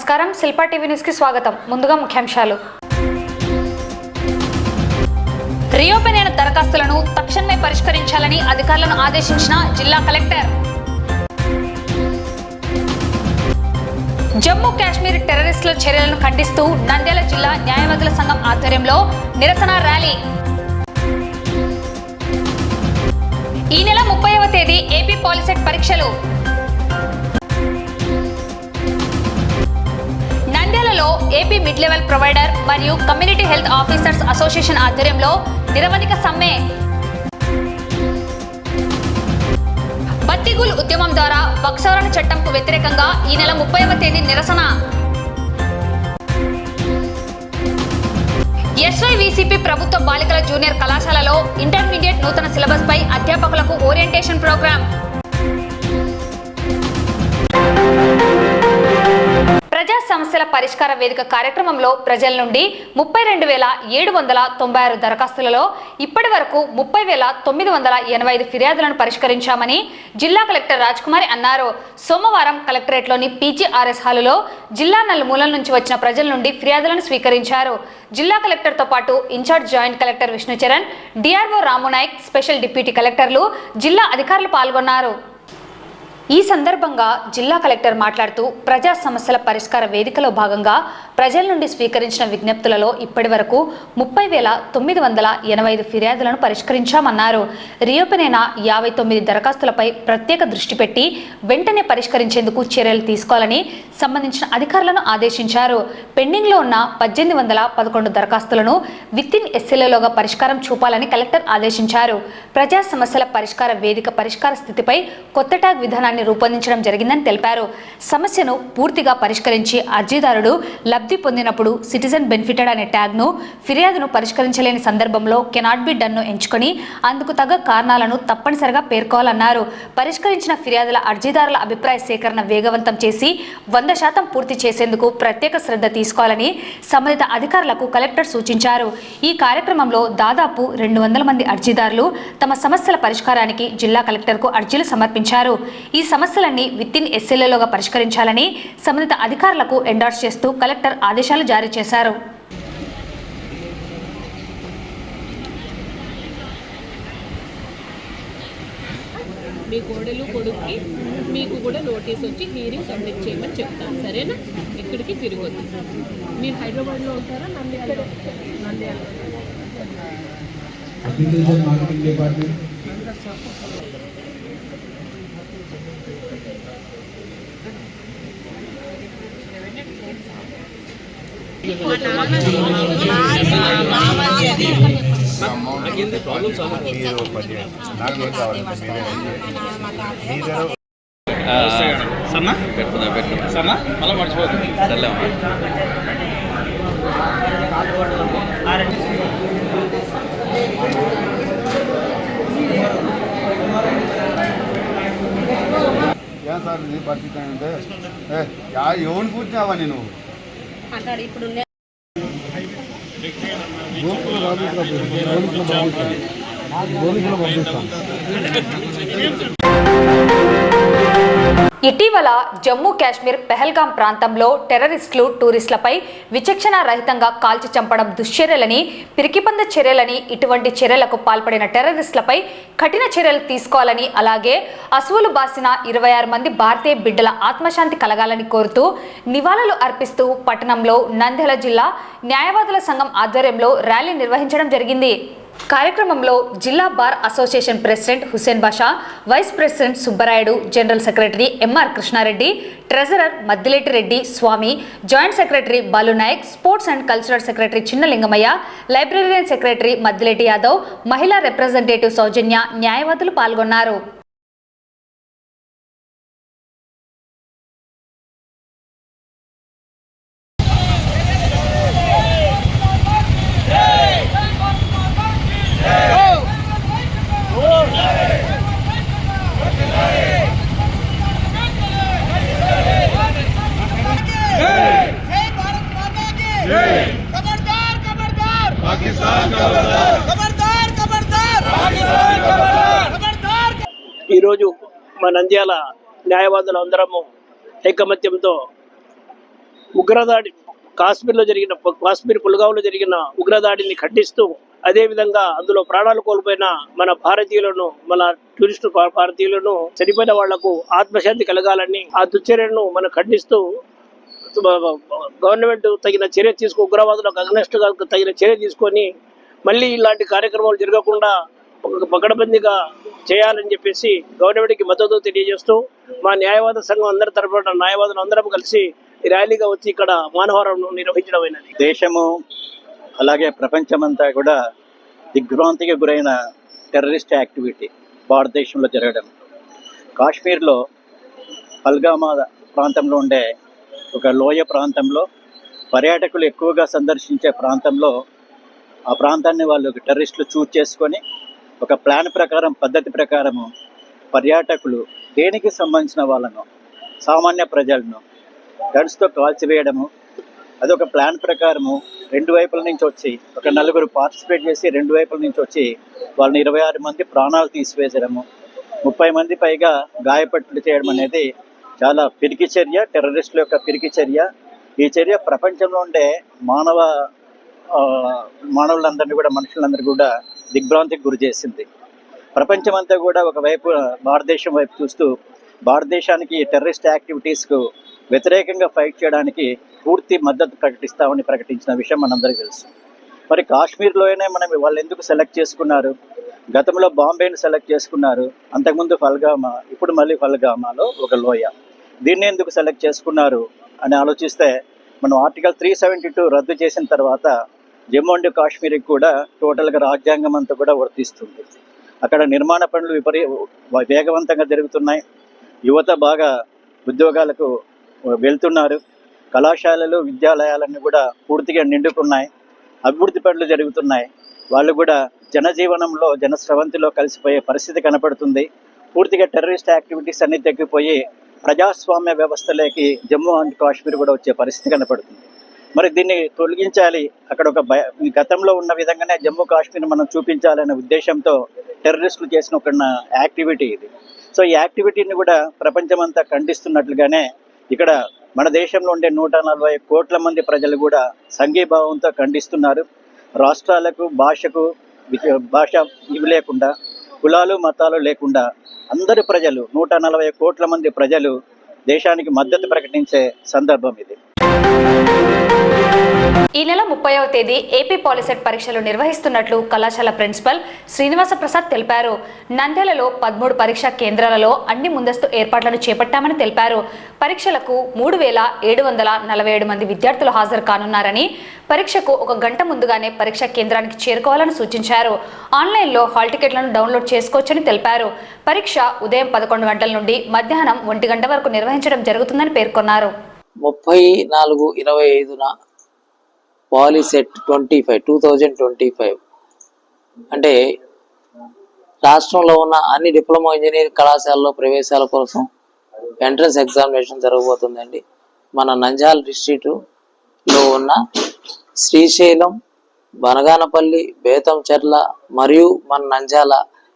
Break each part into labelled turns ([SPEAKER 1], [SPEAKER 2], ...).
[SPEAKER 1] నమస్కారం, Shilpa TV news కి స్వాగతం. ముందుగా ముఖ్యాంశాలు. రీఓపెన్ అయిన దరఖాస్తులను తక్షణమే పరిష్కరించాలని అధికారులను ఆదేశించిన జిల్లా కలెక్టర్. జమ్మూ కాశ్మీర్ టెర్రరిస్టుల చర్యలను ఖండిస్తూ నంద్యాల జిల్లా న్యాయవాదుల సంఘం ఆధ్వర్యంలో నిరసన ర్యాలీ. ఈ నెల 30వ తేదీ ఏపీ పాలిసెట్ పరీక్షలు. నంద్యాలలో ఏపీ మిడ్ లెవెల్ ప్రొవైడర్ మరియు కమ్యూనిటీ హెల్త్ ఆఫీసర్స్ అసోసియేషన్ ఆధ్వర్యంలో నిరవధిక సమ్మె. బత్తిగూల్ ఉద్యమం ద్వారా వక్ఫ్ సవరణ చట్టంకు వ్యతిరేకంగా ఈ నెల 30వ తేదీ నిరసన. ఎస్వైవిసిపి ప్రభుత్వ బాలికల జూనియర్ కళాశాలలో ఇంటర్మీడియట్ నూతన సిలబస్ పై అధ్యాపకులకు ఓరియంటేషన్ ప్రోగ్రాం. ప్రజా సమస్యల పరిష్కార వేదిక కార్యక్రమంలో ప్రజల నుండి 32,796 దరఖాస్తులలో ఇప్పటి వరకు 30,985 ఫిర్యాదులను పరిష్కరించామని జిల్లా కలెక్టర్ రాజ్కుమారి అన్నారు. సోమవారం కలెక్టరేట్లోని పీజీఆర్ఎస్ హాలులో జిల్లా నలుమూలల నుంచి వచ్చిన ప్రజల నుండి ఫిర్యాదులను స్వీకరించారు. జిల్లా కలెక్టర్తో పాటు in charge joint collector Vishnucharan, DRO Ramunayak, special deputy కలెక్టర్లు, జిల్లా అధికారులు పాల్గొన్నారు. ఈ సందర్భంగా జిల్లా కలెక్టర్ మాట్లాడుతూ ప్రజా సమస్యల పరిష్కార వేదికలో భాగంగా ప్రజల నుండి స్వీకరించిన విజ్ఞప్తులలో ఇప్పటి వరకు 30,985 ఫిర్యాదులను పరిష్కరించామన్నారు. రీఓపెన్ అయిన 59 దరఖాస్తులపై ప్రత్యేక దృష్టి పెట్టి వెంటనే పరిష్కరించేందుకు చర్యలు తీసుకోవాలని సంబంధించిన అధికారులను ఆదేశించారు. పెండింగ్లో ఉన్న 1811 దరఖాస్తులను విత్ఇన్ ఎస్ఎల్ఏలోగా పరిష్కారం చూపాలని కలెక్టర్ ఆదేశించారు. ప్రజా సమస్యల పరిష్కార వేదిక పరిష్కార స్థితిపై కొత్త ట్యాగ్ విధానాన్ని రూపొందించడం జరిగిందని తెలిపారు. సమస్యను పూర్తిగా పరిష్కరించి అర్జీదారుడు లబ్ధి పొందినప్పుడు సిటిజన్ బెనిఫిటెడ్ అనే ట్యాగ్ను, ఫిర్యాదును పరిష్కరించలేని సందర్భంలో కెనాట్ బి డన్ను ఎంచుకొని అందుకు తగ్గ కారణాలను తప్పనిసరిగా పేర్కోవాలన్నారు. పరిష్కరించిన ఫిర్యాదుల అర్జీదారుల అభిప్రాయ సేకరణ వేగవంతం చేసి 100% పూర్తి చేసేందుకు ప్రత్యేక శ్రద్ధ తీసుకోవాలని సంబంధిత అధికారులకు కలెక్టర్ సూచించారు. ఈ కార్యక్రమంలో దాదాపు 200 మంది అర్జీదారులు తమ సమస్యల పరిష్కారానికి జిల్లా కలెక్టర్కు అర్జీలు సమర్పించారు. ఈ సమస్యలన్నీ విత్ఇన్ ఎస్ఎల్ఏలోగా పరిష్కరించాలని సంబంధిత అధికారులకు ఎండార్స్ చేస్తూ కలెక్టర్ ఆదేశాలు జారీ చేశారు.
[SPEAKER 2] మీ కోడలు కొడుక్కి మీకు కూడా నోటీస్ వచ్చి హీరింగ్ కండక్ట్ చేయమని చెప్తాను, సరేనా? ఇక్కడికి తిరగొద్దు. మీరు హైదరాబాద్లో ఉంటారా? నంద్యాల
[SPEAKER 3] సన్నా సన్నా మళ్ళీ మర్చిపోదు.
[SPEAKER 4] ఏం సార్ నీ పరిస్థితి అంటే ఎవరిని కూర్చున్నావా నేను
[SPEAKER 2] ఇప్పుడు
[SPEAKER 1] ఇటీవల జమ్మూ కాశ్మీర్ పెహల్గాం ప్రాంతంలో టెర్రరిస్టులు టూరిస్టులపై విచక్షణ రహితంగా కాల్చి చంపడం దుశ్చర్యలని, పిరికిపంద చర్యలని, ఇటువంటి చర్యలకు పాల్పడిన టెర్రరిస్టులపై కఠిన చర్యలు తీసుకోవాలని, అలాగే అసువులు బాసిన 26 మంది భారతీయ బిడ్డల ఆత్మశాంతి కలగాలని కోరుతూ నివాళులు అర్పిస్తూ పట్టణంలో నంద్యాల జిల్లా న్యాయవాదుల సంఘం ఆధ్వర్యంలో ర్యాలీ నిర్వహించడం జరిగింది. కార్యక్రమంలో జిల్లా bar association president Hussain Basha, vice president Subbarayudu, general secretary MR Krishna Reddy, treasurer Maddileti Reddy Swamy, joint secretary Balu Naik, sports and cultural secretary Chinnalingamaiah, librarian secretary Maddileti Yadav, మహిళా రిప్రజెంటేటివ్ సౌజన్య, న్యాయవాదులు పాల్గొన్నారు.
[SPEAKER 5] ఈరోజు మా నంద్యాల న్యాయవాదులు అందరము ఐకమత్యంతో ఉగ్రదాడి కాశ్మీర్ పుల్గాంలో జరిగిన ఉగ్రదాడిని ఖండిస్తూ, అదేవిధంగా అందులో ప్రాణాలు కోల్పోయిన మన భారతీయులను, మన టూరిస్టు భారతీయులను, చనిపోయిన వాళ్లకు ఆత్మశాంతి కలగాలని ఆ దుశ్చర్యను మనం ఖండిస్తూ గవర్నమెంట్ తగిన చర్య ఉగ్రవాదులకు అగ్నెస్ట్ గా తగిన చర్య తీసుకొని మళ్ళీ ఇలాంటి కార్యక్రమాలు జరగకుండా పకడ్బందీగా చేయాలని చెప్పేసి గవర్నమెంట్కి మద్దతు తెలియజేస్తూ, మా న్యాయవాద సంఘం అందరి తరపున న్యాయవాదులు అందరం కలిసి ఈ ర్యాలీగా వచ్చి ఇక్కడ మానవహారం నిర్వహించడమైనది.
[SPEAKER 6] దేశము అలాగే ప్రపంచమంతా కూడా దిగ్భ్రాంతికి గురైన టెర్రరిస్ట్ యాక్టివిటీ భారతదేశంలో జరగడం. కాశ్మీర్లో పల్గామా ప్రాంతంలో ఉండే ఒక లోయ ప్రాంతంలో పర్యాటకులు ఎక్కువగా సందర్శించే ప్రాంతంలో ఆ ప్రాంతాన్ని వాళ్ళు టెర్రరిస్టులు చూజ్ చేసుకొని ఒక ప్లాన్ ప్రకారం, పద్ధతి ప్రకారము పర్యాటకులు దేనికి సంబంధించిన వాళ్ళను, సామాన్య ప్రజలను గన్స్తో కాల్చివేయడము. అదొక ప్లాన్ ప్రకారము 2 వైపుల నుంచి వచ్చి ఒక 4 పార్టిసిపేట్ చేసి 2 వైపుల నుంచి వచ్చి వాళ్ళని 26 మంది ప్రాణాలు తీసివేసడము, 30 మంది పైగా గాయపట్లు చేయడం అనేది చాలా పిరికి చర్య, టెర్రరిస్టుల యొక్క పిరికి చర్య. ఈ చర్య ప్రపంచంలో ఉండే మానవులందరినీ కూడా, మనుషులందరూ కూడా దిగ్భ్రాంతికి గురి చేసింది. ప్రపంచమంతా కూడా ఒకవైపు భారతదేశం వైపు చూస్తూ భారతదేశానికి టెర్రరిస్ట్ యాక్టివిటీస్కు వ్యతిరేకంగా ఫైట్ చేయడానికి పూర్తి మద్దతు ప్రకటించిన విషయం మనందరికీ తెలుసు. మరి కాశ్మీర్లోనే వాళ్ళు ఎందుకు సెలెక్ట్ చేసుకున్నారు? గతంలో బాంబేని సెలెక్ట్ చేసుకున్నారు, అంతకుముందు ఫల్గామా, ఇప్పుడు మళ్ళీ ఫల్గామాలో ఒక లోయ. దీన్ని ఎందుకు సెలెక్ట్ చేసుకున్నారు అని ఆలోచిస్తే, మనం ఆర్టికల్ 372 రద్దు చేసిన తర్వాత జమ్మూ అండ్ కాశ్మీర్కి కూడా టోటల్గా రాజ్యాంగం అంతా కూడా వర్తిస్తుంది. అక్కడ నిర్మాణ పనులు వేగవంతంగా జరుగుతున్నాయి, యువత బాగా ఉద్యోగాలకు వెళ్తున్నారు, కళాశాలలు, విద్యాలయాలన్నీ కూడా పూర్తిగా నిండుకున్నాయి, అభివృద్ధి పనులు జరుగుతున్నాయి. వాళ్ళు కూడా జనజీవనంలో, జనస్రవంతిలో కలిసిపోయే పరిస్థితి కనపడుతుంది. పూర్తిగా టెర్రరిస్ట్ యాక్టివిటీస్ అన్ని తగ్గిపోయి ప్రజాస్వామ్య వ్యవస్థలోకి జమ్మూ అండ్ కాశ్మీర్ కూడా వచ్చే పరిస్థితి కనపడుతుంది. మరి దీన్ని తొలగించాలి, అక్కడ గతంలో ఉన్న విధంగానే జమ్మూ కాశ్మీర్ మనం చూపించాలనే ఉద్దేశంతో టెర్రరిస్టులు చేసిన ఒక యాక్టివిటీ ఇది. సో ఈ యాక్టివిటీని కూడా ప్రపంచమంతా ఖండిస్తున్నట్లుగానే ఇక్కడ మన దేశంలో ఉండే 140 కోట్ల మంది ప్రజలు కూడా సంఘీభావంతో ఖండిస్తున్నారు. రాష్ట్రాలకు, భాష ఇవి లేకుండా, కులాలు మతాలు లేకుండా అందరి ప్రజలు, 140 కోట్ల మంది ప్రజలు దేశానికి మద్దతు ప్రకటించే సందర్భం ఇది.
[SPEAKER 1] ఈ నెల 30వ తేదీ ఏపీ పాలిసెట్ పరీక్షలు నిర్వహిస్తున్నట్లు కళాశాల ప్రిన్సిపల్ శ్రీనివాస ప్రసాద్ తెలిపారు. నంద్యాలలో 13 పరీక్షా కేంద్రాలలో అన్ని ముందస్తు ఏర్పాట్లను చేపట్టామని తెలిపారు. పరీక్షలకు 3747 మంది విద్యార్థులు హాజరు కానున్నారని, పరీక్షకు 1 గంట ముందుగానే పరీక్షా కేంద్రానికి చేరుకోవాలని సూచించారు. ఆన్లైన్లో హాల్ టికెట్లను డౌన్లోడ్ చేసుకోవచ్చని తెలిపారు. పరీక్ష ఉదయం 11 గంటల నుండి మధ్యాహ్నం 1 గంట వరకు నిర్వహించడం జరుగుతుందని పేర్కొన్నారు.
[SPEAKER 7] 34/25 పాలిసెట్ 2025 అంటే రాష్ట్రంలో ఉన్న అన్ని డిప్లొమా ఇంజనీరింగ్ కళాశాలలో ప్రవేశాల కోసం ఎంట్రన్స్ ఎగ్జామినేషన్ జరగబోతుందండి. మన నంద్యాల డిస్ట్రిక్ట్లో ఉన్న శ్రీశైలం, బనగానపల్లి, బేతంచెర్ల మరియు మన నంద్యాల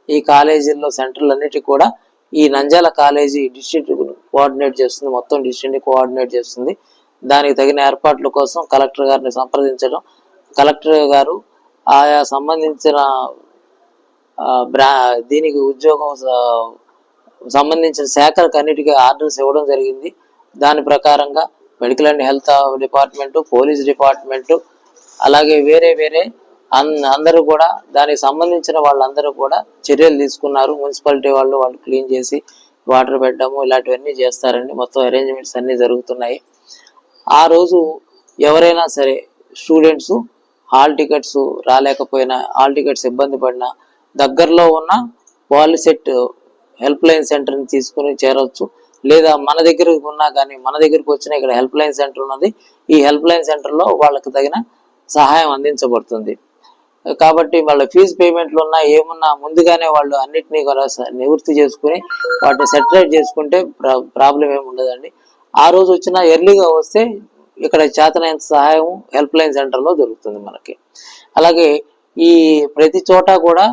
[SPEAKER 7] ఈ కాలేజీల్లో సెంటర్లన్నిటి కూడా ఈ నంద్యాల కాలేజీ డిస్ట్రిక్ట్ కోఆర్డినేట్ చేస్తుంది, మొత్తం డిస్ట్రిక్ట్ని కోఆర్డినేట్ చేస్తుంది. దానికి తగిన ఏర్పాట్ల కోసం కలెక్టర్ గారిని సంప్రదించడం, కలెక్టర్ గారు ఆయా సంబంధించిన దీనికి ఉద్యోగం సంబంధించిన శాఖలకు అన్నిటికీ ఆర్డర్స్ ఇవ్వడం జరిగింది. దాని ప్రకారంగా medical and health department, police department, అలాగే వేరే అందరూ కూడా దానికి సంబంధించిన వాళ్ళందరూ కూడా చర్యలు తీసుకున్నారు. మున్సిపాలిటీ వాళ్ళు క్లీన్ చేసి వాటర్ పెట్టడము ఇలాంటివన్నీ చేస్తారండి. మొత్తం అరేంజ్మెంట్స్ అన్నీ జరుగుతున్నాయి. ఆ రోజు ఎవరైనా సరే స్టూడెంట్స్ హాల్ టికెట్స్ రాలేకపోయినా, హాల్ టికెట్స్ ఇబ్బంది పడినా దగ్గరలో ఉన్న పాలిసెట్ హెల్ప్ లైన్ సెంటర్ని తీసుకుని చేరవచ్చు. లేదా మన దగ్గరకు ఉన్నా కానీ, మన దగ్గరకు వచ్చిన ఇక్కడ హెల్ప్ లైన్ సెంటర్ ఉన్నది, ఈ హెల్ప్ లైన్ సెంటర్లో వాళ్ళకి తగిన సహాయం అందించబడుతుంది. కాబట్టి వాళ్ళ ఫీజు పేమెంట్లు ఉన్నా ఏమున్నా ముందుగానే వాళ్ళు అన్నిటినీ కూడా నివృత్తి చేసుకుని వాటిని సెటిలైట్ చేసుకుంటే ప్రాబ్లం ఏమి ఉండదండి. ఆ రోజు వచ్చినా ఎర్లీగా వస్తే ఇక్కడ చేతనైన సహాయం హెల్ప్ లైన్ సెంటర్లో దొరుకుతుంది మనకి. అలాగే ఈ ప్రతి చోట కూడా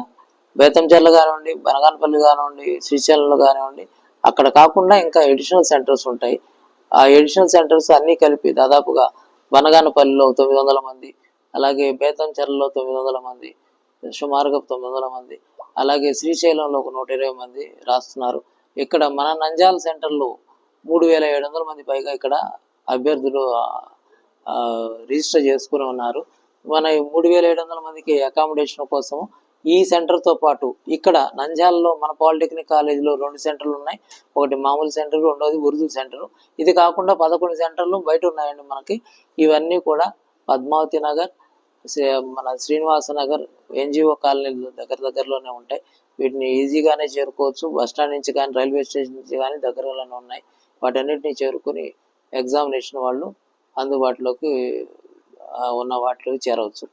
[SPEAKER 7] బేతంచెర్ల కానివ్వండి, బనగానపల్లి కానివ్వండి, శ్రీశైలంలో కానివ్వండి, అక్కడ కాకుండా ఇంకా ఎడిషనల్ సెంటర్స్ ఉంటాయి. ఆ ఎడిషనల్ సెంటర్స్ అన్నీ కలిపి దాదాపుగా బనగానపల్లిలో 900 మంది, అలాగే బేతంచెర్లలో 900 మంది, సుమారుగా 900 మంది, అలాగే శ్రీశైలంలో ఒక 120 మంది రాస్తున్నారు. ఇక్కడ మన నంద్యాల సెంటర్లో 3700 మంది పైగా ఇక్కడ అభ్యర్థులు రిజిస్టర్ చేసుకుని ఉన్నారు. మన 3700 మందికి అకామిడేషన్ కోసం ఈ సెంటర్తో పాటు ఇక్కడ నంద్యాలలో మన పాలిటెక్నిక్ కాలేజీలో 2 సెంటర్లు ఉన్నాయి. ఒకటి మామూలు సెంటర్, రెండోది ఉర్దూ సెంటర్. ఇది కాకుండా 11 సెంటర్లు బయట ఉన్నాయండి మనకి. ఇవన్నీ కూడా పద్మావతి నగర్, మన శ్రీనివాస నగర్, ఎన్జిఓ కాలనీలు దగ్గరలోనే ఉంటాయి. వీటిని ఈజీగానే చేరుకోవచ్చు. బస్టాండ్ నుంచి కానీ రైల్వే స్టేషన్ నుంచి కానీ దగ్గరలోనే ఉన్నాయి. వాటన్నిటిని చేరుకుని ఎగ్జామినేషన్ వాళ్ళు అందుబాటులోకి ఉన్న వాటిలోకి చేరవచ్చు.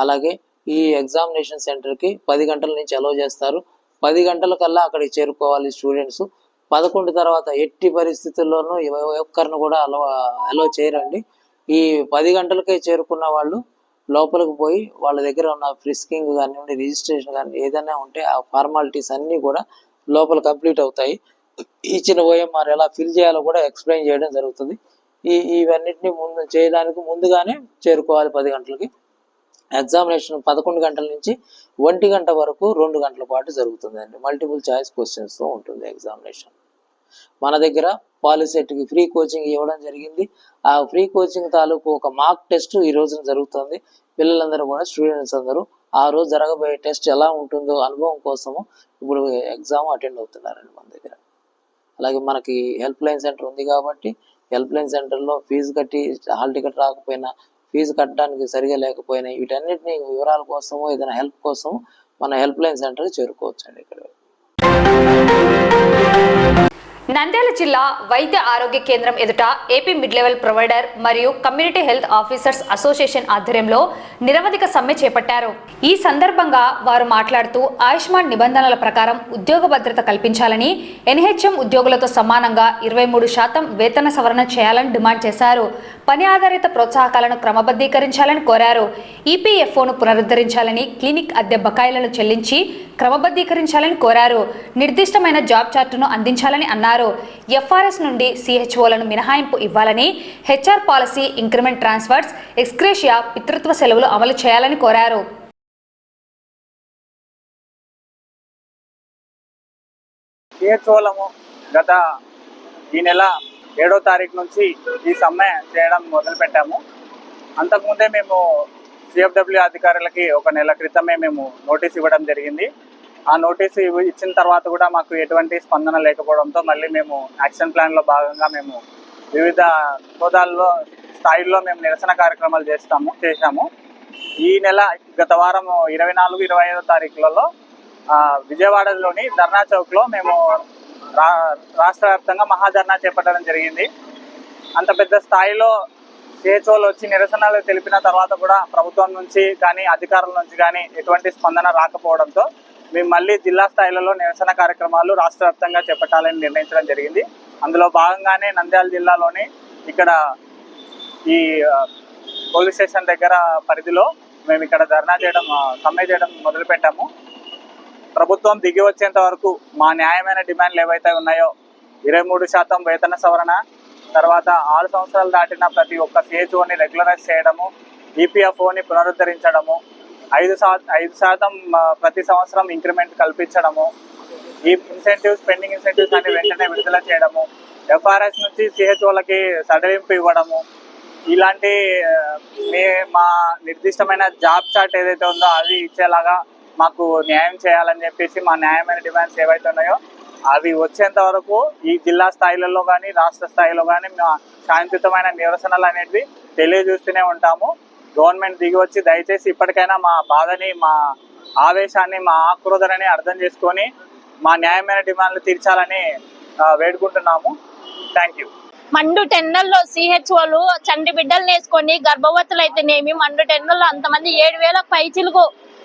[SPEAKER 7] అలాగే ఈ ఎగ్జామినేషన్ సెంటర్కి 10 గంటల నుంచి అలౌ చేస్తారు. 10 గంటల కల్లా అక్కడికి చేరుకోవాలి స్టూడెంట్స్. 11 తర్వాత ఎట్టి పరిస్థితుల్లోనూ ఒక్కరిని కూడా అలౌ చేయరండి. ఈ 10 గంటలకే చేరుకున్న వాళ్ళు లోపలికి పోయి వాళ్ళ దగ్గర ఉన్న ఫ్రిస్కింగ్ కానివ్వండి, రిజిస్ట్రేషన్ కానీ ఏదైనా ఉంటే ఆ ఫార్మాలిటీస్ అన్నీ కూడా లోపల కంప్లీట్ అవుతాయి. ఇచ్చిన ఓఎంఆర్ ఎలా ఫిల్ చేయాలో కూడా ఎక్స్ప్లెయిన్ చేయడం జరుగుతుంది. ఇవన్నిటిని చేయడానికి ముందుగానే చేరుకోవాలి 10 గంటలకి. ఎగ్జామినేషన్ 11 గంటల నుంచి 1 గంట వరకు 2 గంటల పాటు జరుగుతుందండి. మల్టిపుల్ చాయిస్ క్వశ్చన్స్తో ఉంటుంది ఎగ్జామినేషన్. మన దగ్గర పాలిసెట్కి ఫ్రీ కోచింగ్ ఇవ్వడం జరిగింది. ఆ ఫ్రీ కోచింగ్ తాలూకు ఒక మాక్ టెస్ట్ ఈ రోజున జరుగుతుంది. పిల్లలందరూ కూడా స్టూడెంట్స్ అందరూ ఆ రోజు జరగబోయే టెస్ట్ ఎలా ఉంటుందో అనుభవం కోసము ఇప్పుడు ఎగ్జామ్ అటెండ్ అవుతున్నారండి మన దగ్గర. అలాగే మనకి హెల్ప్ లైన్ సెంటర్ ఉంది కాబట్టి హెల్ప్ లైన్ సెంటర్లో ఫీజు కట్టి హాల్ టికెట్ రాకపోయినా, ఫీజు కట్టడానికి సరిగా లేకపోయినా వీటన్నిటిని వివరాల కోసము ఏదైనా హెల్ప్ కోసం మన హెల్ప్ లైన్ సెంటర్కి చేరుకోవచ్చు అండి. ఇక్కడ
[SPEAKER 1] నంద్యాల జిల్లా వైద్య ఆరోగ్య కేంద్రం ఎదుట ఏపీ మిడ్ లెవెల్ ప్రొవైడర్ మరియు కమ్యూనిటీ హెల్త్ ఆఫీసర్స్ అసోసియేషన్ ఆధ్వర్యంలో నిరవధిక సమ్మె చేపట్టారు. ఈ సందర్భంగా వారు మాట్లాడుతూ ఆయుష్మాన్ నిబంధనల ప్రకారం ఉద్యోగ భద్రత కల్పించాలని, ఎన్హెచ్ఎం ఉద్యోగులతో సమానంగా 23% వేతన సవరణ చేయాలని డిమాండ్ చేశారు. పని ఆధారిత ప్రోత్సాహకాలను క్రమబద్ధీకరించాలని కోరారు. ఈపీఎఫ్ఓను పునరుద్ధరించాలని, క్లినిక్ అద్దె బకాయిలను చెల్లించి క్రమబద్ధీకరించాలని కోరారు. నిర్దిష్టమైన జాబ్ చార్టును అందించాలని అన్నారు. ఎఫ్ఆర్ఎస్ నుండి సిహెచ్ఓలను మినహాయింపు ఇవ్వాలని, HR policy, increment transfers, ex gratia, పితృత్వ సెలవులు అమలు చేయాలని కోరారు.
[SPEAKER 8] సిహెచ్ఓలము గత ఈ నెల 7వ తారీఖు నుంచి ఈ సమ్మె చేయడం మొదలుపెట్టాము. అంతకుముందే మేము సిఎఫ్డబ్ల్యూ అధికారులకి 1 నెల క్రితమే మేము నోటీస్ ఇవ్వడం జరిగింది. ఆ నోటీసు ఇచ్చిన తర్వాత కూడా మాకు ఎటువంటి స్పందన లేకపోవడంతో మళ్ళీ మేము యాక్షన్ ప్లాన్లో భాగంగా మేము వివిధ హోదాల్లో స్థాయిల్లో మేము నిరసన కార్యక్రమాలు చేశాము. ఈ నెల గత వారం 24, 25వ తారీఖులలో విజయవాడలోని ధర్నా చౌక్లో మేము రాష్ట్ర వ్యాప్తంగా మహాధర్నా చేపట్టడం జరిగింది. అంత పెద్ద స్థాయిలో సిహెచ్ఓలు వచ్చి నిరసనలు తెలిపిన తర్వాత కూడా ప్రభుత్వం నుంచి కానీ అధికారుల నుంచి కానీ ఎటువంటి స్పందన రాకపోవడంతో మేము మళ్ళీ జిల్లా స్థాయిలలో నిరసన కార్యక్రమాలు రాష్ట్ర వ్యాప్తంగా చేపట్టాలని నిర్ణయించడం జరిగింది. అందులో భాగంగానే నంద్యాల జిల్లాలోని ఇక్కడ ఈ పోలీస్ స్టేషన్ దగ్గర పరిధిలో మేము ఇక్కడ సమ్మె చేయడం మొదలుపెట్టాము. ప్రభుత్వం దిగి వచ్చేంత వరకు మా న్యాయమైన డిమాండ్లు ఏవైతే ఉన్నాయో 23% వేతన సవరణ, తర్వాత 6 సంవత్సరాలు దాటిన ప్రతి ఒక్క సిహెచ్ఓని రెగ్యులరైజ్ చేయడము, ఈపీఎఫ్ఓని పునరుద్ధరించడము, 5% ప్రతి సంవత్సరం ఇంక్రిమెంట్ కల్పించడము, ఈ ఇన్సెంటివ్స్, పెండింగ్ ఇన్సెంటివ్స్ అన్ని వెంటనే విడుదల చేయడము, ఎఫ్ఆర్ఎస్ నుంచి సిహెచ్ఓలకి సడలింపు ఇవ్వడము, ఇలాంటి మా నిర్దిష్టమైన జాబ్ చార్ట్ ఏదైతే ఉందో అది ఇచ్చేలాగా మాకు న్యాయం చేయాలని చెప్పేసి మా న్యాయమైన డిమాండ్స్ ఏవైతే ఉన్నాయో అవి వచ్చేంత వరకు ఈ జిల్లా స్థాయిలలో కానీ రాష్ట్ర స్థాయిలో కానీ మా శాంతియుతమైన నిరసనలు అనేవి తెలియజేస్తూనే ఉంటాము. గవర్నమెంట్ దిగి వచ్చి దయచేసి ఇప్పటికైనా మా బాధని, మా ఆవేశాన్ని, మా ఆక్రోధనని అర్థం చేసుకొని మా న్యాయమైన డిమాండ్లు తీర్చాలని వేడుకుంటున్నాము. Thank you.
[SPEAKER 9] మండు టెండర్లో సిహెచ్ఓలు చంటి బిడ్డలు వేసుకొని గర్భవతులు అయితేనేమి మండు టెండర్లో అంతమంది 7,000 పైచిలకు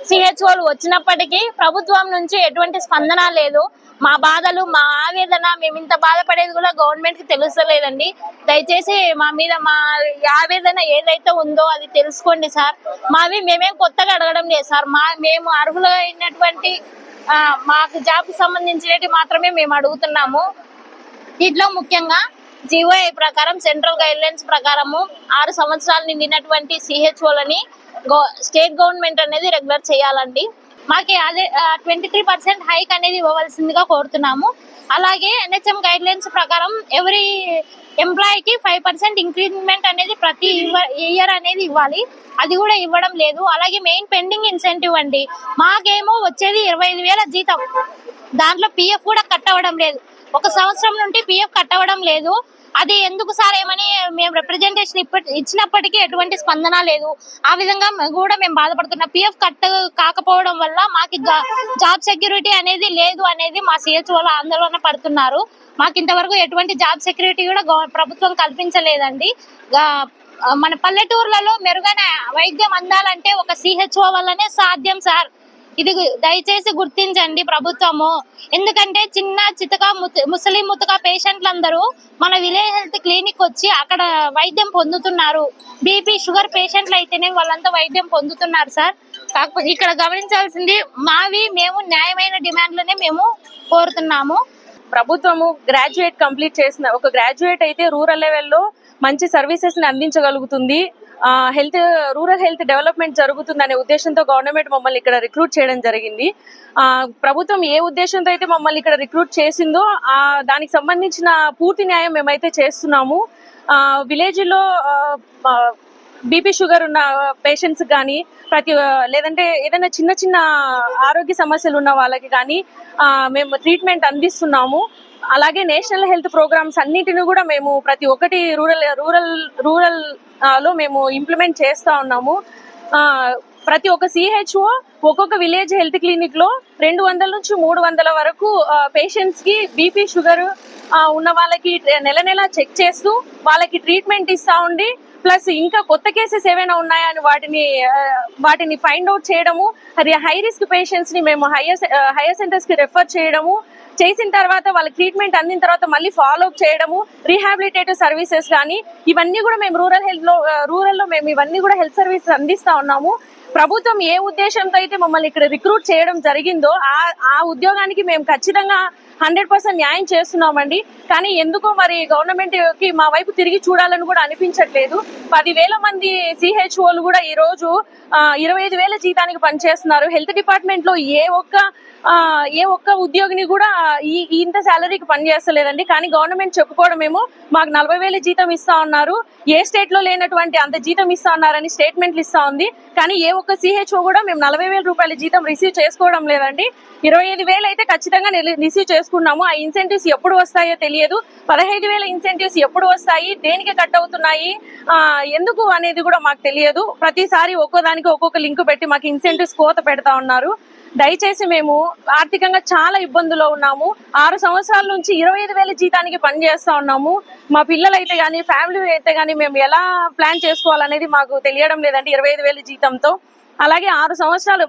[SPEAKER 9] సిహెచ్ఓలు వచ్చినప్పటికీ ప్రభుత్వం నుంచి ఎటువంటి స్పందన లేదు. మా బాధలు, మా ఆవేదన, మేము ఇంత బాధపడేది కూడా గవర్నమెంట్ కి తెలుస్తలేదండి. దయచేసి మా మీద మా ఆవేదన ఏదైతే ఉందో అది తెలుసుకోండి సార్. మేమేం కొత్తగా అడగడం లేదు సార్. మేము అర్హులైనటువంటి మాకు జాబ్ కి సంబంధించినవి మాత్రమే మేము అడుగుతున్నాము. దీంట్లో ముఖ్యంగా జీవోఐ ప్రకారం సెంట్రల్ గైడ్ లైన్స్ ప్రకారము 6 సంవత్సరాలు నిండినటువంటి సిహెచ్ఓలని స్టేట్ గవర్నమెంట్ అనేది రెగ్యులర్ చేయాలండి. మాకు అదే 23% హైక్ అనేది ఇవ్వవలసిందిగా కోరుతున్నాము. అలాగే NHM గైడ్ లైన్స్ ప్రకారం ఎవరి ఎంప్లాయీకి 5% ఇంక్రిమెంట్ అనేది ప్రతి ఇయర్ అనేది ఇవ్వాలి. అది కూడా ఇవ్వడం లేదు. అలాగే మెయిన్ పెండింగ్ ఇన్సెంటివ్ అండి, మాకేమో వచ్చేది 25,000 జీతం, దాంట్లో PF కూడా కట్ అవ్వడం లేదు. 1 సంవత్సరం నుండి PF కట్ అవ్వడం లేదు. అది ఎందుకు సార్ ఏమని మేము రిప్రజెంటేషన్ ఇచ్చినప్పటికీ ఎటువంటి స్పందన లేదు. ఆ విధంగా కూడా మేము బాధపడుతున్నాం. PF కట్ కాకపోవడం వల్ల మాకు జాబ్ సెక్యూరిటీ అనేది లేదు అనేది మా CHOలు ఆందోళన పడుతున్నారు. మాకు ఇంతవరకు ఎటువంటి జాబ్ సెక్యూరిటీ కూడా ప్రభుత్వం కల్పించలేదండి. మన పల్లెటూర్లలో మెరుగైన వైద్యం అందాలంటే ఒక CHO వల్లనే సాధ్యం సార్. ఇది దయచేసి గుర్తించండి ప్రభుత్వము. ఎందుకంటే చిన్న చితక ముసలి ముతక పేషెంట్లందరూ మన విలేజ్ హెల్త్ క్లినిక్ వచ్చి అక్కడ వైద్యం పొందుతున్నారు. BP షుగర్ పేషెంట్లు అయితేనే వాళ్ళంతా వైద్యం పొందుతున్నారు సార్. కాకపోతే ఇక్కడ గమనించాల్సింది మేము న్యాయమైన డిమాండ్లనే మేము కోరుతున్నాము.
[SPEAKER 2] ప్రభుత్వము గ్రాడ్యుయేట్ కంప్లీట్ చేసిన ఒక గ్రాడ్యుయేట్ అయితే రూరల్ లెవెల్లో మంచి సర్వీసెస్ ని అందించగలుగుతుంది. రూరల్ హెల్త్ డెవలప్మెంట్ జరుగుతుందనే ఉద్దేశంతో గవర్నమెంట్ మమ్మల్ని ఇక్కడ రిక్రూట్ చేయడం జరిగింది. ప్రభుత్వం ఏ ఉద్దేశంతో అయితే మమ్మల్ని ఇక్కడ రిక్రూట్ చేసిందో దానికి సంబంధించిన పూర్తి న్యాయం మేమైతే చేస్తున్నాము. విలేజ్ లో BP షుగర్ ఉన్న పేషెంట్స్ కానీ లేదంటే ఏదైనా చిన్న చిన్న ఆరోగ్య సమస్యలు ఉన్న వాళ్ళకి కానీ మేము ట్రీట్మెంట్ అందిస్తున్నాము. అలాగే నేషనల్ హెల్త్ ప్రోగ్రామ్స్ అన్నిటిని కూడా మేము ప్రతి ఒక్కటి రూరల్ లో మేము ఇంప్లిమెంట్ చేస్తా ఉన్నాము. ప్రతి ఒక్క CHO ఒక్కొక్క విలేజ్ హెల్త్ క్లినిక్ లో 200 నుంచి 300 వరకు పేషెంట్స్ కి BP షుగర్ ఉన్న వాళ్ళకి నెల చెక్ చేస్తూ వాళ్ళకి ట్రీట్మెంట్ ఇస్తా ఉండి, ప్లస్ ఇంకా కొత్త కేసెస్ ఏవైనా ఉన్నాయని వాటిని ఫైండ్ అవుట్ చేయడము, హై రిస్క్ పేషెంట్స్ ని మేము హైయర్ సెంటర్స్ కి రెఫర్ చేయడము, చేసిన తర్వాత వాళ్ళకి ట్రీట్మెంట్ అందిన తర్వాత మళ్ళీ ఫాలో అప్ చేయడము, రీహాబిలిటేటివ్ సర్వీసెస్ కానీ ఇవన్నీ కూడా మేము రూరల్లో మేము ఇవన్నీ కూడా హెల్త్ సర్వీసెస్ అందిస్తా ఉన్నాము. ప్రభుత్వం ఏ ఉద్దేశంతో అయితే మమ్మల్ని ఇక్కడ రిక్రూట్ చేయడం జరిగిందో ఆ ఉద్యోగానికి మేము ఖచ్చితంగా 100% న్యాయం చేస్తున్నామండి. కానీ ఎందుకో మరి గవర్నమెంట్ కి మా వైపు తిరిగి చూడాలని కూడా అనిపించట్లేదు. 10,000 మంది CHOలు కూడా ఈ రోజు 25,000 జీతానికి పనిచేస్తున్నారు. హెల్త్ డిపార్ట్మెంట్ లో ఏ ఒక్క ఉద్యోగిని కూడా ఇంత శాలరీకి పనిచేస్తలేదండి. కానీ గవర్నమెంట్ చెప్పుకోవడమేమో మాకు 40,000 జీతం ఇస్తా ఉన్నారు, ఏ స్టేట్ లో లేనటువంటి అంత జీతం ఇస్తా ఉన్నారని స్టేట్మెంట్లు ఇస్తా ఉంది. కానీ ఏ ఒక్క CHO కూడా మేము 40,000 రూపాయల జీతం రిసీవ్ చేసుకోవడం లేదండి. 25,000 అయితే ఖచ్చితంగా రిసీవ్ చేసుకున్నాము. ఆ ఇన్సెంటివ్స్ ఎప్పుడు వస్తాయో తెలియదు. 15,000 ఇన్సెంటివ్స్ ఎప్పుడు వస్తాయి, దేనికి కట్ అవుతున్నాయి, ఎందుకు అనేది కూడా మాకు తెలియదు. ప్రతిసారి ఒక్కోదానికి ఒక్కొక్క లింక్ పెట్టి మాకు ఇన్సెంటివ్స్ కోత పెడతా ఉన్నారు. దయచేసి మేము ఆర్థికంగా చాలా ఇబ్బందులో ఉన్నాము. 6 సంవత్సరాల నుంచి 25,000 జీతానికి పనిచేస్తా ఉన్నాము. మా పిల్లలైతే కానీ ఫ్యామిలీ అయితే కానీ మేము ఎలా ప్లాన్ చేసుకోవాలనేది మాకు తెలియడం లేదండి 25,000 జీతంతో. అలాగే 6 సంవత్సరాలు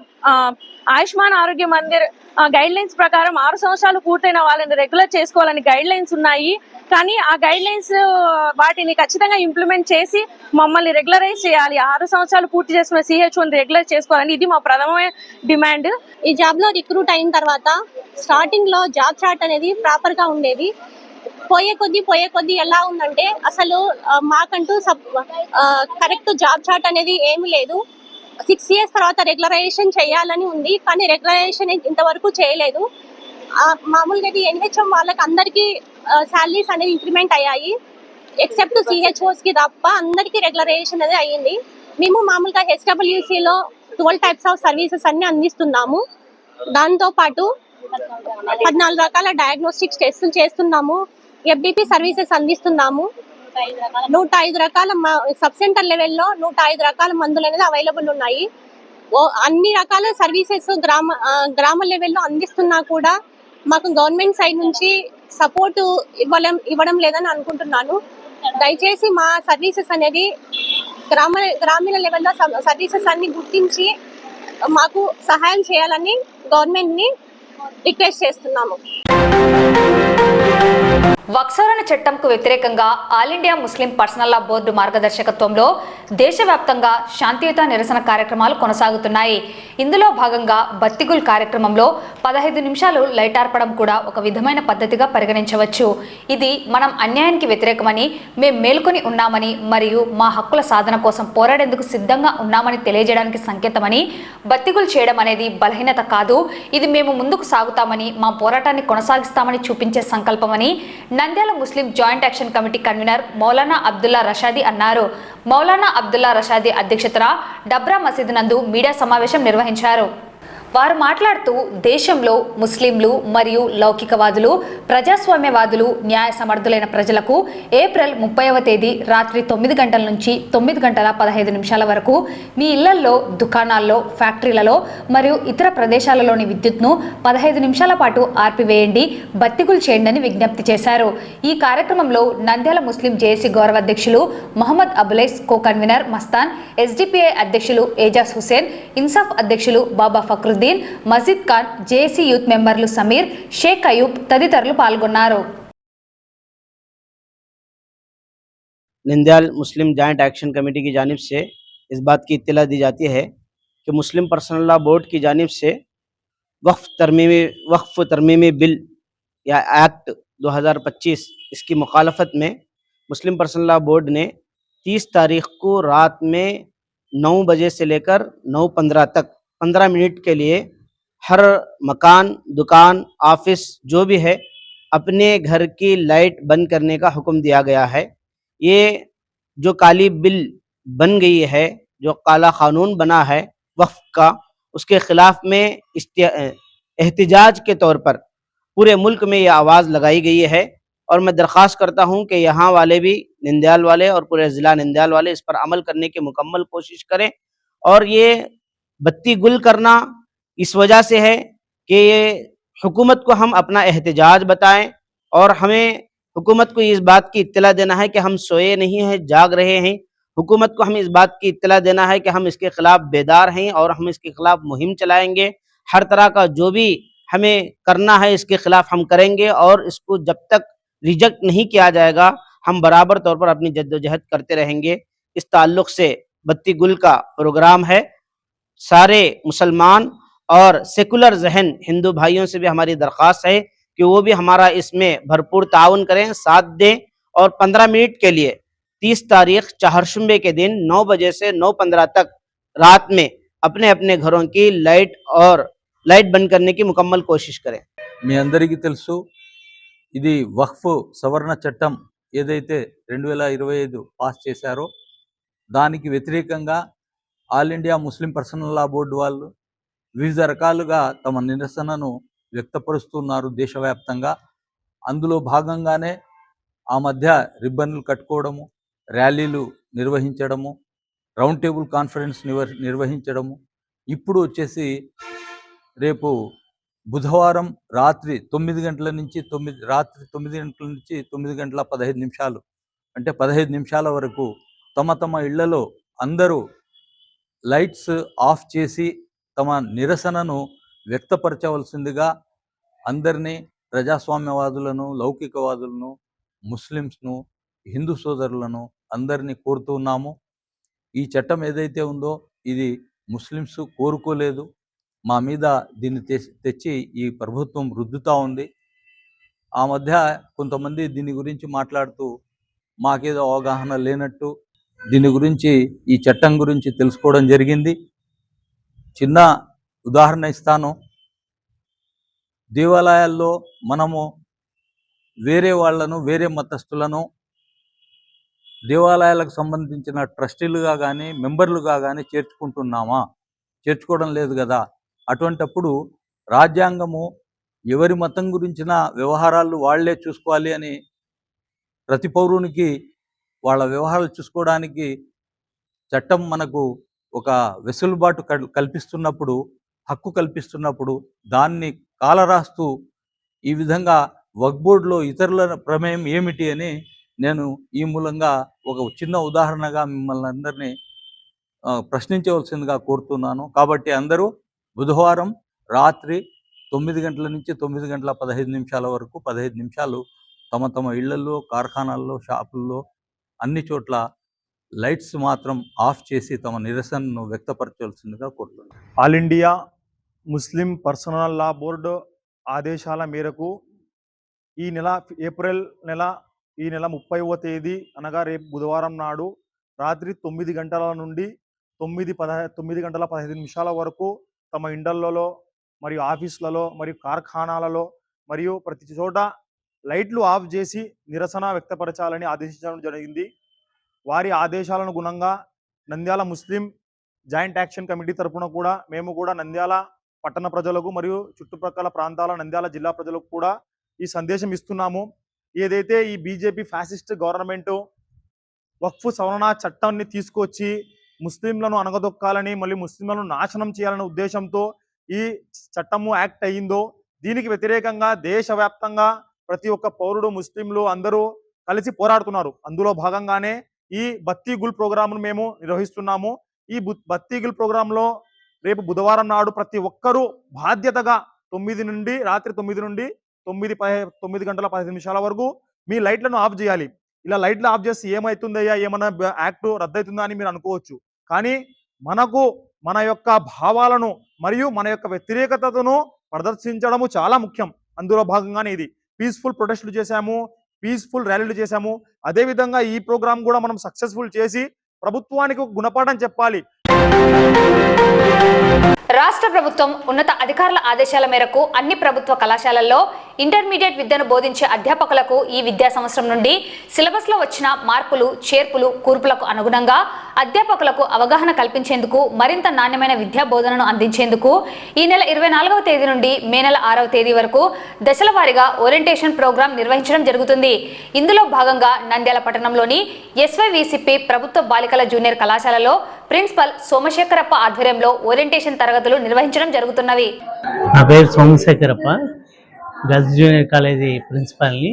[SPEAKER 2] ఆయుష్మాన్ ఆరోగ్య మందిర్ గైడ్ లైన్స్ ప్రకారం 6 సంవత్సరాలు పూర్తయిన వాళ్ళని రెగ్యులర్ చేసుకోవాలని గైడ్ లైన్స్ ఉన్నాయి. కానీ ఆ గైడ్ లైన్స్ వాటిని ఖచ్చితంగా ఇంప్లిమెంట్ చేసి మమ్మల్ని రెగ్యులరైజ్ చేయాలి. 6 సంవత్సరాలు పూర్తి చేసుకున్న CHOని రెగ్యులర్ చేసుకోవాలని ఇది మా ప్రథమమైన డిమాండ్.
[SPEAKER 10] ఈ జాబ్ లో రిక్రూట్ అయిన తర్వాత స్టార్టింగ్ లో జాబ్ చార్ట్ అనేది ప్రాపర్ గా ఉండేది. పోయే కొద్దీ ఎలా ఉందంటే అసలు మాకంటూ కరెక్ట్ జాబ్ చార్ట్ అనేది ఏమీ లేదు. 6 years తర్వాత రెగ్యులరైజేషన్ చేయాలని ఉంది, కానీ రెగ్యులరైజేషన్ ఇంతవరకు చేయలేదు. మామూలుగా NHM వాళ్ళకి అందరికీ శాలరీస్ అనేది ఇంక్రిమెంట్ అయ్యాయి, ఎక్సెప్ట్ CHOs కి తప్ప అందరికీ రెగ్యులరైజేషన్ అనేది అయ్యింది. మేము మామూలుగా HWCలో 12 types ఆఫ్ సర్వీసెస్ అన్ని అందిస్తున్నాము. దాంతో పాటు 14 రకాల డయాగ్నోస్టిక్స్ టెస్టులు చేస్తున్నాము. FDP సర్వీసెస్ అందిస్తున్నాము. 105 రకాల సబ్ సెంటర్ లెవెల్లో 105 రకాల మందులు అనేది అవైలబుల్ ఉన్నాయి. అన్ని రకాల సర్వీసెస్ గ్రామ లెవెల్లో అందిస్తున్నా కూడా మాకు గవర్నమెంట్ సైడ్ నుంచి సపోర్ట్ ఇవ్వడం లేదని అనుకుంటున్నాను. దయచేసి మా సర్వీసెస్ అనేది గ్రామీణ లెవెల్లో సర్వీసెస్ అన్ని గుర్తించి మాకు సహాయం చేయాలని గవర్నమెంట్ ని రిక్వెస్ట్ చేస్తున్నాము.
[SPEAKER 1] వక్సవరణ చట్టంకు వ్యతిరేకంగా ఆల్ ఇండియా ముస్లిం పర్సనల్ లా బోర్డు మార్గదర్శకత్వంలో దేశవ్యాప్తంగా శాంతియుత నిరసన కార్యక్రమాలు కొనసాగుతున్నాయి. ఇందులో భాగంగా బత్తిగుల్ కార్యక్రమంలో 15 నిమిషాలు లైట్ ఆర్పడం కూడా ఒక విధమైన పద్ధతిగా పరిగణించవచ్చు. ఇది మనం అన్యాయానికి వ్యతిరేకమని, మేం మేల్కొని ఉన్నామని మరియు మా హక్కుల సాధన కోసం పోరాడేందుకు సిద్ధంగా ఉన్నామని తెలియజేయడానికి సంకేతమని, బత్తిగుల్ చేయడం అనేది బలహీనత కాదు, ఇది మేము ముందుకు సాగుతామని, మా పోరాటాన్ని కొనసాగిస్తామని చూపించే సంకల్పమని Nandyal Muslim joint action committee convener Maulana Abdullah Rashadi అన్నారు. మౌలానా అబ్దుల్లా రషాదీ అధ్యక్షతన డబ్రా మసీదు నందు మీడియా సమావేశం నిర్వహించారు. వారు మాట్లాడుతూ దేశంలో ముస్లింలు మరియు లౌకికవాదులు, ప్రజాస్వామ్యవాదులు, న్యాయ సమర్థులైన ప్రజలకు ఏప్రిల్ 30వ తేదీ రాత్రి 9 గంటల నుంచి 9 గంటల 15 నిమిషాల వరకు మీ ఇళ్లల్లో, దుకాణాల్లో, ఫ్యాక్టరీలలో మరియు ఇతర ప్రదేశాలలోని విద్యుత్ను 15 నిమిషాల పాటు ఆర్పివేయండి, బత్తిగుల్ చేయండి అని విజ్ఞప్తి చేశారు. ఈ కార్యక్రమంలో నంద్యాల ముస్లిం జేఏసీ గౌరవ అధ్యక్షులు Mohammed Abulais, co convener Mastan, SDPI అధ్యక్షులు ఏజాజ్ హుసేన్, ఇన్సాఫ్ అధ్యక్షులు బాబా ఫక్రుద్దీన్, మజీద్ ఖాన్, జేఏసీ యూత్ మెంబర్లు సమీర్, షేక్ అయూబ్ తదితరులు పాల్గొన్నారు.
[SPEAKER 5] Nandyal Muslim joint action committee की जानिब से इस बात की इत्तला दी जाती है कि मुस्लिम पर्सनल लॉ बोर्ड की जानिब से वक्फ तरमीमी बिल या एक्ट 2025 इसकी मुखालफत में मुस्लिम पर्सनल लॉ बोर्ड ने 30 तारीख को रात में 9 बजे से लेकर 9:15 तक 15 मिनट के लिए हर मकान, दुकान, ऑफिस जो भी है अपने घर की लाइट बंद करने का हुक्म दिया गया है। ये जो काली बिल बन गई है, जो काला कानून बना है वक्फ का, उसके खिलाफ में एहतिजाज के तौर पर पूरे मुल्क में ये आवाज़ लगाई गई है। और मैं दरख्वास्त करता हूँ कि यहाँ वाले भी, नंद्याल वाले और पूरे ज़िला नंद्याल वाले इस पर अमल करने की मुकम्मल कोशिश करें। और ये बत्ती गुल करना इस वजह से है कि हुकूमत को हम अपना एहतिजाज बताएं और हमें हुकूमत को इस बात की इत्तला देना है कि हम सोए नहीं हैं, जाग रहे हैं। हुकूमत को हम इस बात की इत्तला देना है कि हम इसके ख़िलाफ़ बेदार हैं और हम इसके ख़िलाफ़ मुहिम चलाएंगे। हर तरह का जो भी हमें करना है इसके ख़िलाफ़ हम करेंगे और इसको जब तक रिजेक्ट नहीं किया जाएगा हम बराबर तौर पर अपनी जद्दोजहद करते रहेंगे। इस ताल्लुक़ से बत्ती गुल का प्रोग्राम है। सारे मुसलमान और सेकुलर जहन हिंदू भाइयों से भी हमारी दरख्वास्त है कि वो भी हमारा इसमें भरपूर ताउन करें, साथ दें और 15 मिनट के लिए 30 तारीख चाहरशुम्बे के दिन 9 बजे से 9:15 तक रात में अपने अपने घरों की लाइट बंद करने की मुकम्मल कोशिश करें।
[SPEAKER 3] మీ అందరికీ తెలుసు, ఇది వక్ఫ్ సవరణ చట్టం ఏదైతే 2025 పాస్ చేశారో దానికి వ్యతిరేకంగా ఆల్ ఇండియా ముస్లిం పర్సనల్ లా బోర్డు వాళ్ళు వివిధ రకాలుగా తమ నిరసనను వ్యక్తపరుస్తున్నారు దేశవ్యాప్తంగా. అందులో భాగంగానే ఆ మధ్య రిబ్బన్లు కట్టుకోవడము, ర్యాలీలు నిర్వహించడము, రౌండ్ టేబుల్ కాన్ఫరెన్స్ నిర్వహించడము, ఇప్పుడు వచ్చేసి రేపు బుధవారం రాత్రి 9 గంటల నుంచి 9:15 నిమిషాలు అంటే 15 నిమిషాల వరకు తమ తమ ఇళ్లలో అందరూ లైట్స్ ఆఫ్ చేసి తమ నిరసనను వ్యక్తపరచవలసిందిగా అందరినీ, ప్రజాస్వామ్యవాదులను, లౌకికవాదులను, ముస్లిమ్స్ను, హిందూ సోదరులను అందరినీ కోరుతున్నాము. ఈ చట్టం ఏదైతే ఉందో ఇది ముస్లిమ్స్ కోరుకోలేదు, మా మీద దీన్ని తెచ్చి ఈ ప్రభుత్వం రుద్దుతూ ఉంది. ఆ మధ్య కొంతమంది దీని గురించి మాట్లాడుతూ మాకేదో అవగాహన లేనట్టు దీని గురించి, ఈ చట్టం గురించి తెలుసుకోవడం జరిగింది. చిన్న ఉదాహరణ ఇస్తాను. దేవాలయాల్లో మనము వేరే వాళ్ళను, వేరే మతస్థులను దేవాలయాలకు సంబంధించిన ట్రస్టీలుగా కానీ మెంబర్లుగా కానీ చేర్చుకుంటున్నామా? చేర్చుకోవడం లేదు కదా. అటువంటప్పుడు రాజ్యాంగము ఎవరి మతం గురించిన వ్యవహారాలు వాళ్లే చూసుకోవాలి అని ప్రతి పౌరునికి వాళ్ళ వ్యవహారాలు చూసుకోవడానికి చట్టం మనకు ఒక వెసులుబాటు కల్పిస్తున్నప్పుడు, హక్కు కల్పిస్తున్నప్పుడు దాన్ని కాలరాస్తూ ఈ విధంగా వక్ఫ్ బోర్డులో ఇతరుల ప్రమేయం ఏమిటి అని నేను ఈ మూలంగా ఒక చిన్న ఉదాహరణగా మిమ్మల్ని అందరినీ ప్రశ్నించవలసిందిగా కోరుతున్నాను. కాబట్టి అందరూ బుధవారం రాత్రి 9 గంటల నుంచి 9:15 వరకు 15 నిమిషాలు తమ తమ ఇళ్లలో, కార్ఖానాల్లో, షాపుల్లో అన్ని చోట్ల లైట్స్ మాత్రం ఆఫ్ చేసి తమ నిరసనను వ్యక్తపరచాల్సిందిగా కోరుతున్నాను.
[SPEAKER 11] ఆల్ ఇండియా ముస్లిం పర్సనల్ లా బోర్డు ఆదేశాల మేరకు ఏప్రిల్ నెల 30వ తేదీ అనగా రేపు బుధవారం నాడు రాత్రి 9 గంటల నుండి 9 గంటల 15 నిమిషాల వరకు తమ ఇండళ్లలో మరియు ఆఫీసులలో మరియు కార్ఖానాలలో మరియు ప్రతి చోట లైట్లు ఆఫ్ చేసి నిరసన వ్యక్తపరచాలని ఆదేశించడం జరిగింది. వారి ఆదేశాలను గుణంగా Nandyal Muslim joint action committee తరఫున కూడా మేము కూడా నంద్యాల పట్టణ ప్రజలకు మరియు చుట్టుప్రక్కల ప్రాంతాల నంద్యాల జిల్లా ప్రజలకు కూడా ఈ సందేశం ఇస్తున్నాము. ఏదైతే ఈ బీజేపీ ఫ్యాసిస్ట్ గవర్నమెంట్ వక్ఫ్ సవరణ చట్టాన్ని తీసుకొచ్చి ముస్లింలను అనగదొక్కాలని మళ్ళీ ముస్లింలను నాశనం చేయాలనే ఉద్దేశంతో ఈ చట్టము యాక్ట్ అయ్యిందో దీనికి వ్యతిరేకంగా దేశవ్యాప్తంగా ప్రతి ఒక్క పౌరుడు ముస్లింలు అందరూ కలిసి పోరాడుతున్నారు. అందులో భాగంగానే ఈ బత్తీ గుల్ ప్రోగ్రామ్ను మేము నిర్వహిస్తున్నాము. ఈ బత్తీ గుల్ ప్రోగ్రాంలో రేపు బుధవారం నాడు ప్రతి ఒక్కరూ బాధ్యతగా రాత్రి 9 నుండి 9 గంటల 15 నిమిషాల వరకు మీ లైట్లను ఆఫ్ చేయాలి. ఇలా లైట్లు ఆఫ్ చేస్తే ఏమవుతుందయ్యా, ఏమన్నా యాక్ట్ రద్దవుతుందా అని మీరు అనుకోవచ్చు. కానీ మనకు మన యొక్క భావాలను మరియు మన యొక్క వ్యతిరేకతను ప్రదర్శించడము చాలా ముఖ్యం. అందులో భాగంగానే ఇది పీస్ఫుల్ ప్రొటెస్టులు చేశాము, పీస్ఫుల్ ర్యాలీలు చేశాము. అదేవిధంగా ఈ ప్రోగ్రాం కూడా మనం సక్సెస్ఫుల్ చేసి ప్రభుత్వానికి గుణపాఠం చెప్పాలి.
[SPEAKER 1] రాష్ట్ర ప్రభుత్వం ఉన్నత అధికారుల ఆదేశాల మేరకు అన్ని ప్రభుత్వ కళాశాలల్లో ఇంటర్మీడియట్ విద్యను బోధించే అధ్యాపకులకు ఈ విద్యా సంవత్సరం నుండి సిలబస్లో వచ్చిన మార్పులు, చేర్పులు, కూర్పులకు అనుగుణంగా అధ్యాపకులకు అవగాహన కల్పించేందుకు మరింత నాణ్యమైన విద్యా బోధనను అందించేందుకు ఈ నెల 24వ తేదీ నుండి మే నెల 6వ తేదీ వరకు దశల వారీగా ఓరియంటేషన్ ప్రోగ్రాం నిర్వహించడం జరుగుతుంది. ఇందులో భాగంగా నంద్యాల పట్టణంలోని SYVCP ప్రభుత్వ బాలికల జూనియర్ కళాశాలలో ప్రిన్సిపల్ సోమశేఖరప్ప ఆధ్వర్యంలో ఓరియంటేషన్ తరగతులు నిర్వహించడం జరుగుతున్నవి.
[SPEAKER 12] నా పేరు సోమశేఖరప్ప, గర్ల్స్ జూనియర్ కాలేజీ ప్రిన్సిపల్ని.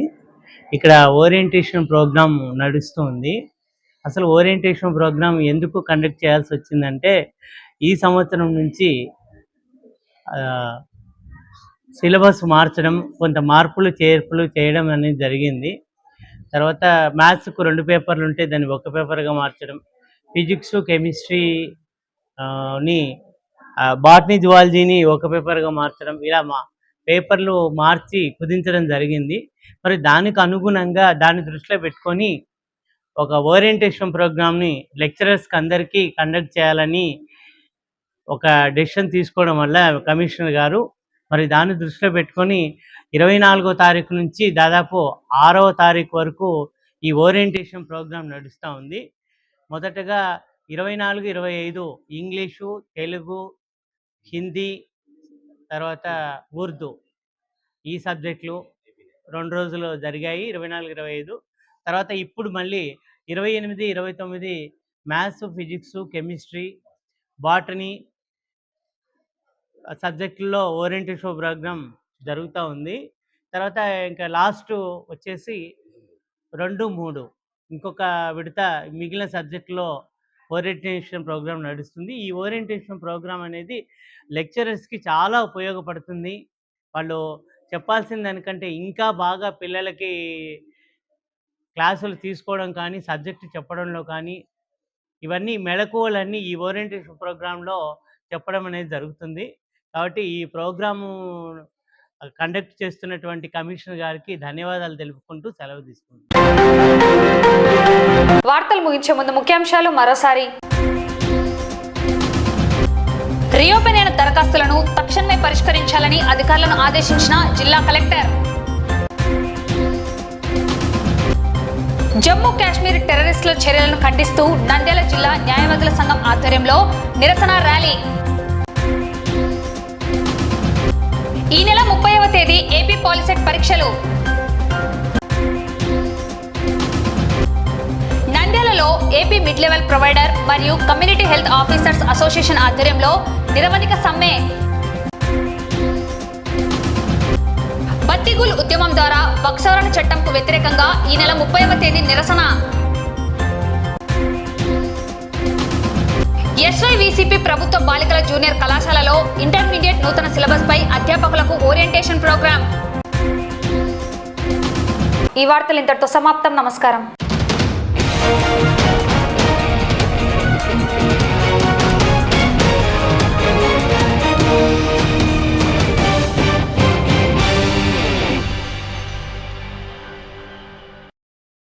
[SPEAKER 12] ఇక్కడ ఓరియంటేషన్ ప్రోగ్రాం నడుస్తుంది. అసలు ఓరియంటేషన్ ప్రోగ్రాం ఎందుకు కండక్ట్ చేయాల్సి వచ్చిందంటే ఈ సంవత్సరం నుంచి సిలబస్ మార్చడం, కొంత మార్పులు చేర్పులు చేయడం అనేది జరిగింది. తర్వాత మ్యాథ్స్కు 2 పేపర్లు ఉంటే దాన్ని 1 పేపర్గా మార్చడం, ఫిజిక్స్ కెమిస్ట్రీ ని బాటనీ జువాలజీని 1 పేపర్గా మార్చడం, ఇలా పేపర్లు మార్చి కుదించడం జరిగింది. మరి దానికి అనుగుణంగా దాన్ని దృష్టిలో పెట్టుకొని ఒక ఓరియంటేషన్ ప్రోగ్రామ్ని లెక్చరర్స్కి అందరికీ కండక్ట్ చేయాలని ఒక డెసిషన్ తీసుకోవడం వల్ల కమిషనర్ గారు మరి దాన్ని దృష్టిలో పెట్టుకొని 24వ తారీఖు నుంచి దాదాపు 6వ తారీఖు వరకు ఈ ఓరియంటేషన్ ప్రోగ్రాం నడుస్తూ ఉంది. మొదటగా 24, 25 ఇంగ్లీషు, తెలుగు, హిందీ, తర్వాత ఉర్దూ ఈ సబ్జెక్టులు 2 రోజులు జరిగాయి, 24, 25. తర్వాత ఇప్పుడు మళ్ళీ 28, 29 మ్యాథ్స్, ఫిజిక్స్, కెమిస్ట్రీ, బాటనీ సబ్జెక్టుల్లో ఓరియంటేషన్ ప్రోగ్రామ్ జరుగుతూ ఉంది. తర్వాత ఇంకా లాస్ట్ వచ్చేసి 2, 3 ఇంకొక విడత మిగిలిన సబ్జెక్టులో ఓరియంటేషన్ ప్రోగ్రాం నడుస్తుంది. ఈ ఓరియంటేషన్ ప్రోగ్రాం అనేది లెక్చరర్స్కి చాలా ఉపయోగపడుతుంది. వాళ్ళు చెప్పాల్సిన దానికంటే ఇంకా బాగా పిల్లలకి క్లాసులు తీసుకోవడం కానీ, సబ్జెక్టు చెప్పడంలో కానీ, ఇవన్నీ మెళకువలన్నీ ఈ ఓరియంటేషన్ ప్రోగ్రాంలో చెప్పడం అనేది జరుగుతుంది. కాబట్టి ఈ ప్రోగ్రాము కండక్ట్ చేస్తున్నటువంటి కమిషనర్ గారికి ధన్యవాదాలు తెలుపుకుంటూ సెలవు తీసుకుంటాం.
[SPEAKER 1] వార్తలు ముగించే ముందు ముఖ్యాంశాలు మరోసారి. రీఓపెన్ అయిన దరఖాస్తులను తక్షణమే పరిష్కరించాలని అధికారులను ఆదేశించిన జిల్లా కలెక్టర్. జమ్మూ కాశ్మీర్ టెర్రరిస్టుల చర్యలను ఖండిస్తూ నంద్యాల జిల్లా న్యాయవాదుల సంఘం ఆధ్వర్యంలో నిరసన ర్యాలీ. ఈ నెల 30వ తేదీ ఏపీ పాలిసెట్ పరీక్షలు. నంద్యాలలో ఏపీ మిడ్ లెవెల్ ప్రొవైడర్ మరియు కమ్యూనిటీ హెల్త్ ఆఫీసర్స్ అసోసియేషన్ ఆధ్వర్యంలో నిరవధిక సమ్మె. బత్తిగుల్ ఉద్యమం ద్వారా వక్సవరణ చట్టంకు వ్యతిరేకంగా ఈ నెల 30వ తేదీ నిరసన. SYVCP ప్రభుత్వ బాలికల జూనియర్ కళాశాలలో ఇంటర్మీడియట్ నూతన సిలబస్ పై అధ్యాపకులకు ఓరియంటేషన్ ప్రోగ్రాం. ఈ వార్తలు ఇంతటితో సమాప్తం. నమస్కారం.